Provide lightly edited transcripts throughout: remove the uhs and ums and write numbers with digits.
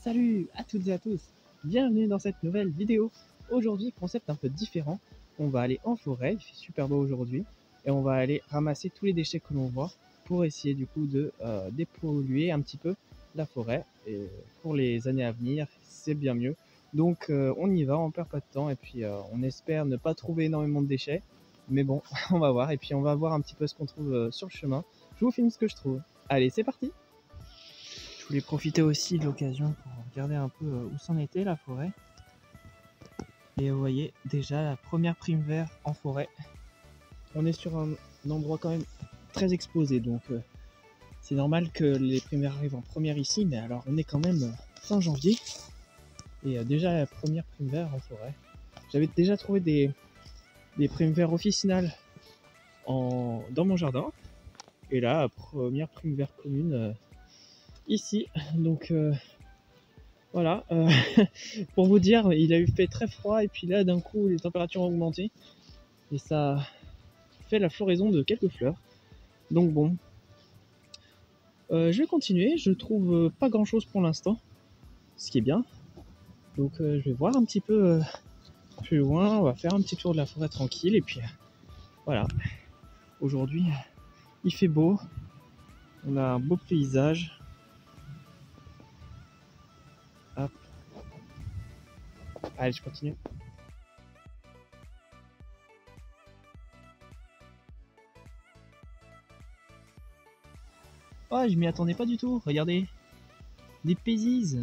Salut à toutes et à tous, bienvenue dans cette nouvelle vidéo. Aujourd'hui, concept un peu différent, on va aller en forêt, il fait super beau aujourd'hui, et on va aller ramasser tous les déchets que l'on voit pour essayer du coup de dépolluer un petit peu la forêt. Et pour les années à venir, c'est bien mieux. Donc on y va, on perd pas de temps, et puis on espère ne pas trouver énormément de déchets. Mais bon, on va voir, et puis on va voir un petit peu ce qu'on trouve sur le chemin. Je vous filme ce que je trouve. Allez, c'est parti! Je voulais profiter aussi de l'occasion pour regarder un peu où s'en était la forêt. Et vous voyez déjà la première prime vert en forêt. On est sur un endroit quand même très exposé, donc c'est normal que les primes verts arrivent en première ici, mais alors on est quand même fin janvier. Et déjà la première prime vert en forêt. J'avais déjà trouvé des primes verts officinales dans mon jardin. Et là, la première prime vert commune ici. Donc voilà, pour vous dire, il a eu fait très froid et puis là d'un coup les températures ont augmenté et ça fait la floraison de quelques fleurs. Donc bon, je vais continuer, je trouve pas grand chose pour l'instant, ce qui est bien. Donc je vais voir un petit peu plus loin, on va faire un petit tour de la forêt tranquille et puis voilà. Aujourd'hui il fait beau, on a un beau paysage. Hop. Allez, je continue. Oh, je m'y attendais pas du tout, regardez. Des pézises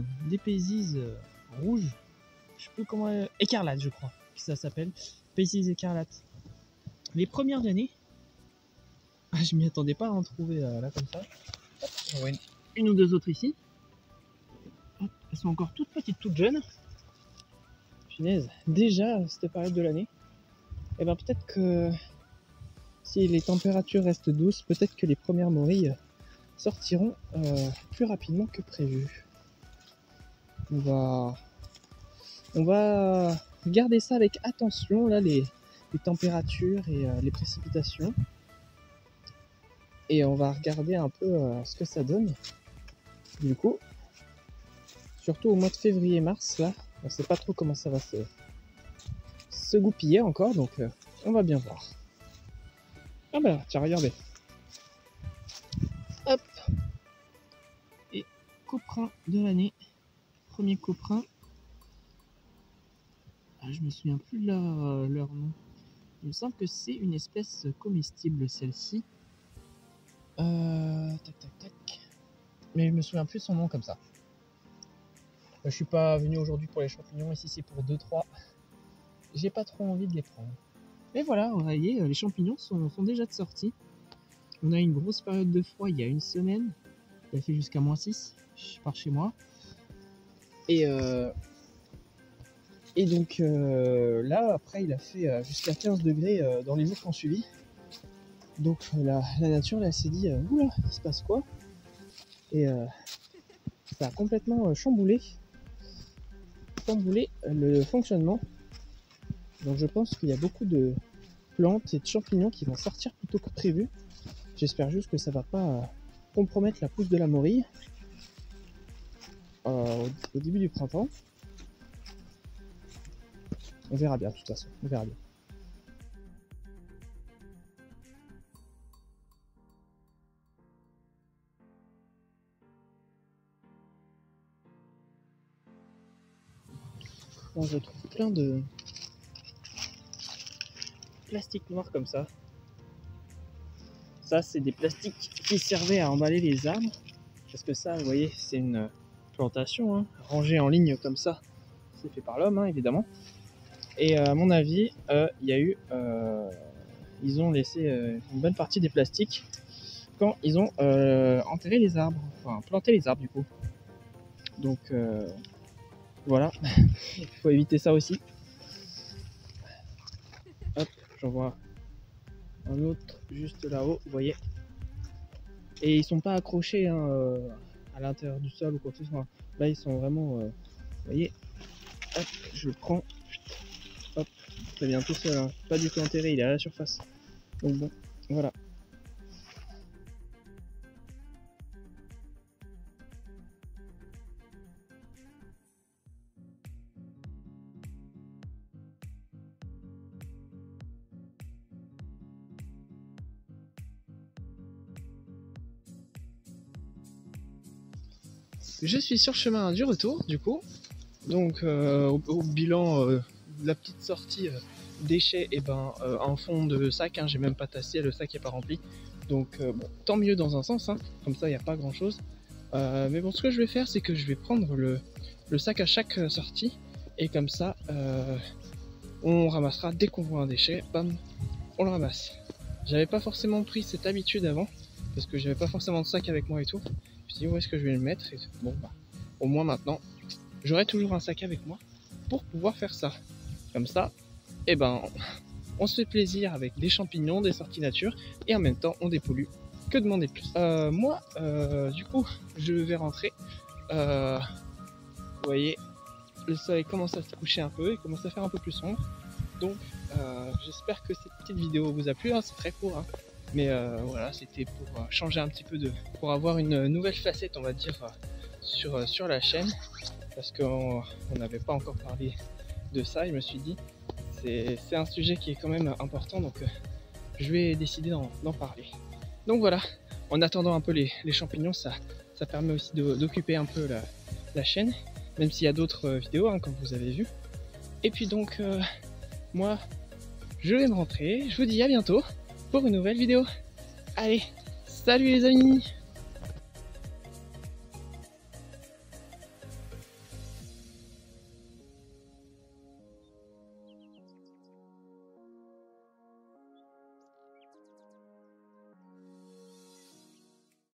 rouges. Je sais plus comment... écarlate, je crois que ça s'appelle. Pézises écarlates. Les premières années, je m'y attendais pas à en trouver là comme ça. J'en vois une ou deux autres ici. Elles sont encore toutes petites, toutes jeunes. Punaise, déjà à cette période de l'année. Et ben peut-être que si les températures restent douces, peut-être que les premières morilles sortiront plus rapidement que prévu. On va regarder ça avec attention, là, les températures et les précipitations. Et on va regarder un peu ce que ça donne. Du coup, surtout au mois de février-mars, là, on sait pas trop comment ça va se goupiller encore, donc on va bien voir. Ah bah tiens, regardez. Hop. Et coprin de l'année. Premier coprin. Ah, je me souviens plus de leur nom. Il me semble que c'est une espèce comestible, celle-ci. Tac tac tac. Mais je me souviens plus de son nom comme ça. Je suis pas venu aujourd'hui pour les champignons, ici c'est pour 2-3. J'ai pas trop envie de les prendre. Mais voilà, vous voyez, les champignons sont déjà de sortie. On a eu une grosse période de froid il y a une semaine. Il a fait jusqu'à -6 par chez moi. Et donc là, après, il a fait jusqu'à 15 degrés dans les jours qui ont suivi. Donc la nature là s'est dit oula, il se passe quoi? Et ça a complètement chamboulé le fonctionnement. Donc je pense qu'il y a beaucoup de plantes et de champignons qui vont sortir plus tôt que prévu. J'espère juste que ça va pas compromettre la pousse de la morille au début du printemps. On verra bien de toute façon, on verra bien. Bon, je trouve plein de plastique noir comme ça. Ça, c'est des plastiques qui servaient à emballer les arbres. Parce que ça, vous voyez, c'est une plantation, hein, rangée en ligne comme ça. C'est fait par l'homme, hein, évidemment. Et à mon avis, il y a eu... ils ont laissé une bonne partie des plastiques quand ils ont enterré les arbres. Enfin, planté les arbres, du coup. Donc, voilà. Il faut éviter ça aussi. Hop, j'en vois un autre juste là-haut, vous voyez. Et ils sont pas accrochés hein, à l'intérieur du sol ou quoi que ce soit. Là, ils sont vraiment... vous voyez. Hop, je le prends. Hop, ça vient tout seul. Hein. Pas du tout enterré, il est à la surface. Donc bon, voilà. je suis sur le chemin du retour du coup. Donc au bilan de la petite sortie déchets, et ben en fond de sac, hein, j'ai même pas tassé, le sac est pas rempli. Donc bon, tant mieux dans un sens, hein, comme ça il n'y a pas grand chose. Mais bon, ce que je vais faire, c'est que je vais prendre le sac à chaque sortie, et comme ça on ramassera dès qu'on voit un déchet, bam, on le ramasse. J'avais pas forcément pris cette habitude avant, parce que j'avais pas forcément de sac avec moi et tout. Je me suis dit où est-ce que je vais le mettre, et bon bah au moins maintenant j'aurai toujours un sac avec moi pour pouvoir faire ça. Comme ça, et ben on se fait plaisir avec des champignons, des sorties nature, et en même temps on dépollue. Que demander de plus? Moi du coup je vais rentrer. Vous voyez, le soleil commence à se coucher un peu, il commence à faire un peu plus sombre. Donc j'espère que cette petite vidéo vous a plu, hein, c'est très court, hein. Mais voilà, c'était pour changer un petit peu pour avoir une nouvelle facette, on va dire, sur la chaîne, parce qu'on n'avait pas encore parlé de ça, et je me suis dit c'est un sujet qui est quand même important, donc je vais décider d'en parler. Donc voilà, en attendant un peu les champignons, ça permet aussi d'occuper un peu la chaîne, même s'il y a d'autres vidéos, hein, comme vous avez vu. Et puis donc moi je vais me rentrer, je vous dis à bientôt pour une nouvelle vidéo. Allez, salut les amis!